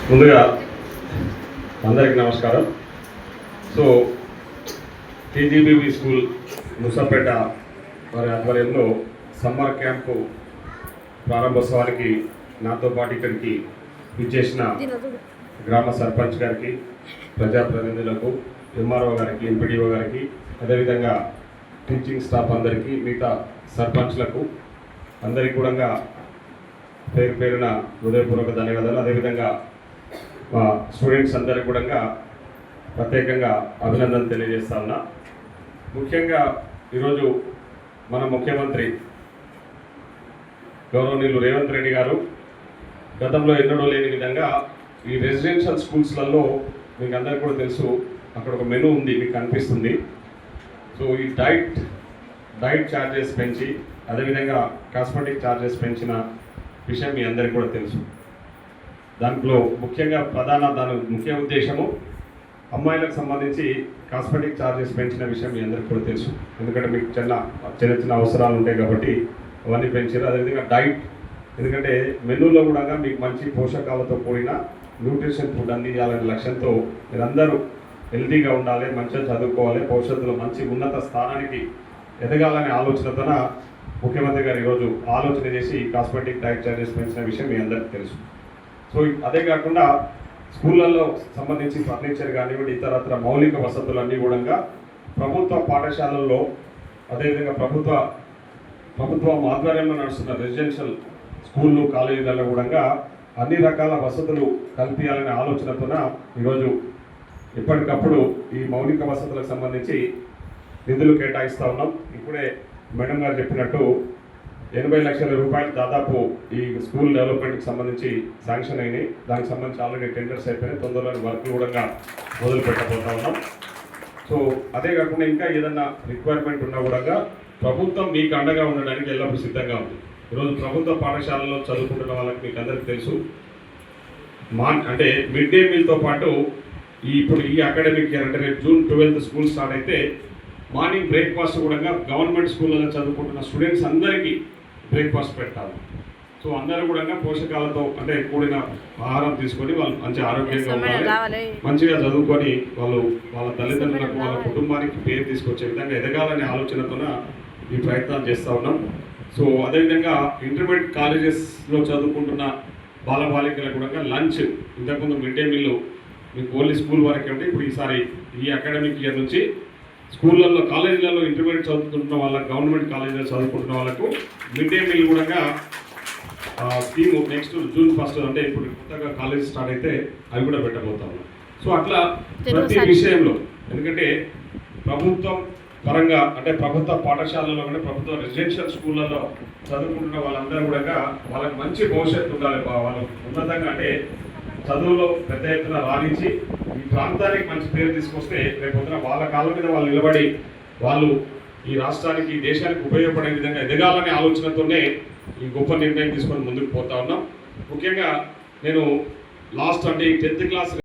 ముందుగా అందరికీ నమస్కారం. సో టీజీబీవి స్కూల్ ముసాపేట వారి ఆధ్వర్యంలో సమ్మర్ క్యాంపు ప్రారంభోత్సవానికి నాతో పాటు ఇక్కడికి విచ్చేసిన గ్రామ సర్పంచ్ గారికి, ప్రజాప్రతినిధులకు, ఎంఆర్ఓ గారికి, ఎంపీడీఓ గారికి, అదేవిధంగా టీచింగ్ స్టాఫ్ అందరికీ, మిగతా సర్పంచ్లకు అందరికీ కూడా పేరు పేరున హృదయపూర్వక ధన్యవాదాలు. అదేవిధంగా మా స్టూడెంట్స్ అందరికీ కూడా ప్రత్యేకంగా అభినందనలు తెలియజేస్తా ఉన్నా. ముఖ్యంగా ఈరోజు మన ముఖ్యమంత్రి గౌరవనీయులు రేవంత్ రెడ్డి గారు గతంలో ఎన్నడూ లేని విధంగా ఈ రెసిడెన్షియల్ స్కూల్స్లలో మీకు అందరికీ కూడా తెలుసు, అక్కడ ఒక మెనూ ఉంది, మీకు కనిపిస్తుంది. సో ఈ డైట్ ఛార్జెస్ పెంచి, అదేవిధంగా కాస్మెటిక్ ఛార్జెస్ పెంచిన విషయం మీ అందరికీ కూడా తెలుసు. దాంట్లో ముఖ్యంగా దాని ముఖ్య ఉద్దేశము అమ్మాయిలకు సంబంధించి కాస్మెటిక్ ఛార్జెస్ పెంచిన విషయం మీ అందరికీ కూడా తెలుసు. ఎందుకంటే మీకు చిన్న అవసరాలు ఉంటాయి కాబట్టి అవన్నీ పెంచారు. అదేవిధంగా డైట్, ఎందుకంటే మెనూలో కూడా మీకు మంచి పోషకాలతో కూడిన న్యూట్రిషన్ ఫుడ్ అందించాలనే లక్ష్యంతో మీరందరూ హెల్తీగా ఉండాలి, మంచిగా చదువుకోవాలి, భవిష్యత్తులో మంచి ఉన్నత స్థానానికి ఎదగాలనే ఆలోచనతోన ముఖ్యమంత్రి గారు ఈరోజు ఆలోచన చేసి కాస్మెటిక్ డైట్ ఛార్జెస్ పెంచిన విషయం మీ అందరికీ తెలుసు. సో అదే కాకుండా స్కూళ్ళల్లో సంబంధించి ఫర్నిచర్ కానివ్వండి, ఇతరత్ర మౌలిక వసతులన్నీ కూడా ప్రభుత్వ పాఠశాలల్లో, అదేవిధంగా ప్రభుత్వం ఆధ్వర్యంలో నడుస్తున్న రెసిడెన్షియల్ స్కూళ్ళు, కాలేజీలలో కూడా అన్ని రకాల వసతులు కల్పించాలనే ఆలోచనతోన ఈరోజు ఎప్పటికప్పుడు ఈ మౌలిక వసతులకు సంబంధించి నిధులు కేటాయిస్తూ ఉన్నాం. ఇప్పుడే మేడం గారు చెప్పినట్టు 80 లక్షల రూపాయలు దాదాపు ఈ స్కూల్ డెవలప్మెంట్కి సంబంధించి శాంక్షన్ అయినాయి. దానికి సంబంధించి ఆల్రెడీ టెండర్స్ అయిపోయినాయి. తొందరలో వర్క్లు కూడా మొదలు పెట్టబోతా ఉన్నాం. సో అదే కాకుండా ఇంకా ఏదన్నా రిక్వైర్మెంట్ ఉన్నా కూడా ప్రభుత్వం మీకు అండగా ఉండడానికి ఎల్లప్పుడూ సిద్ధంగా ఉంది. ఈరోజు ప్రభుత్వ పాఠశాలలో చదువుకుంటున్న వాళ్ళకి మీకు అందరికీ తెలుసు, అంటే మిడ్ డే మీల్తో పాటు ఇప్పుడు ఈ అకాడమిక్ ఇయర్ అంటే రేపు June 12 స్కూల్ స్టార్ట్ అయితే మార్నింగ్ బ్రేక్ఫాస్ట్ కూడా గవర్నమెంట్ స్కూళ్ళలో చదువుకుంటున్న స్టూడెంట్స్ అందరికీ బ్రేక్ఫాస్ట్ పెట్టాలి. సో అందరూ కూడా పోషకాలతో అంటే కూడిన ఆహారం తీసుకొని వాళ్ళు మంచి ఆరోగ్యంగా ఉండాలి, మంచిగా చదువుకొని వాళ్ళ తల్లిదండ్రులకు, వాళ్ళ కుటుంబానికి పేరు తీసుకొచ్చే విధంగా ఎదగాలనే ఆలోచనతోన ఈ ప్రయత్నాలు చేస్తూ ఉన్నాం. సో అదేవిధంగా ఇంటర్మీడియట్ కాలేజెస్లో చదువుకుంటున్న బాలబాలికలకు కూడా లంచ్, ఇంతకుముందు మిడ్ డే మీల్ మీకు ఓన్లీ స్కూల్ వరకే ఉంటే ఇప్పుడు ఈసారి ఈ అకాడమిక్ ఇయర్ నుంచి స్కూళ్ళల్లో, కాలేజీలలో ఇంటర్మీడియట్ చదువుకుంటున్న వాళ్ళకి, గవర్నమెంట్ కాలేజీలో చదువుకుంటున్న వాళ్ళకు మిడ్ డే మీల్ కూడా స్కీము నెక్స్ట్ June 1 అంటే ఇప్పుడు కొత్తగా కాలేజ్ స్టార్ట్ అయితే అవి కూడా పెట్టబోతాము. సో అట్లా ప్రతి విషయంలో, ఎందుకంటే ప్రభుత్వం పరంగా అంటే ప్రభుత్వ పాఠశాలలో కానీ ప్రభుత్వ రెసిడెన్షియల్ స్కూళ్ళలో చదువుకుంటున్న వాళ్ళందరూ కూడా వాళ్ళకి మంచి భవిష్యత్తు ఉండాలి. వాళ్ళు ఉన్నతంగా అంటే చదువులో పెద్ద ఎత్తున రాణించి ఈ ప్రాంతానికి మంచి పేరు తీసుకొస్తే రేపొద్దున వాళ్ళ కాళ్ళ మీద వాళ్ళు నిలబడి వాళ్ళు ఈ రాష్ట్రానికి, దేశానికి ఉపయోగపడే విధంగా ఎదగాలనే ఆలోచనతోనే ఈ గొప్ప నిర్ణయం తీసుకొని ముందుకు పోతా ఉన్నాం. ముఖ్యంగా నేను లాస్ట్ అంటే 10th క్లాస్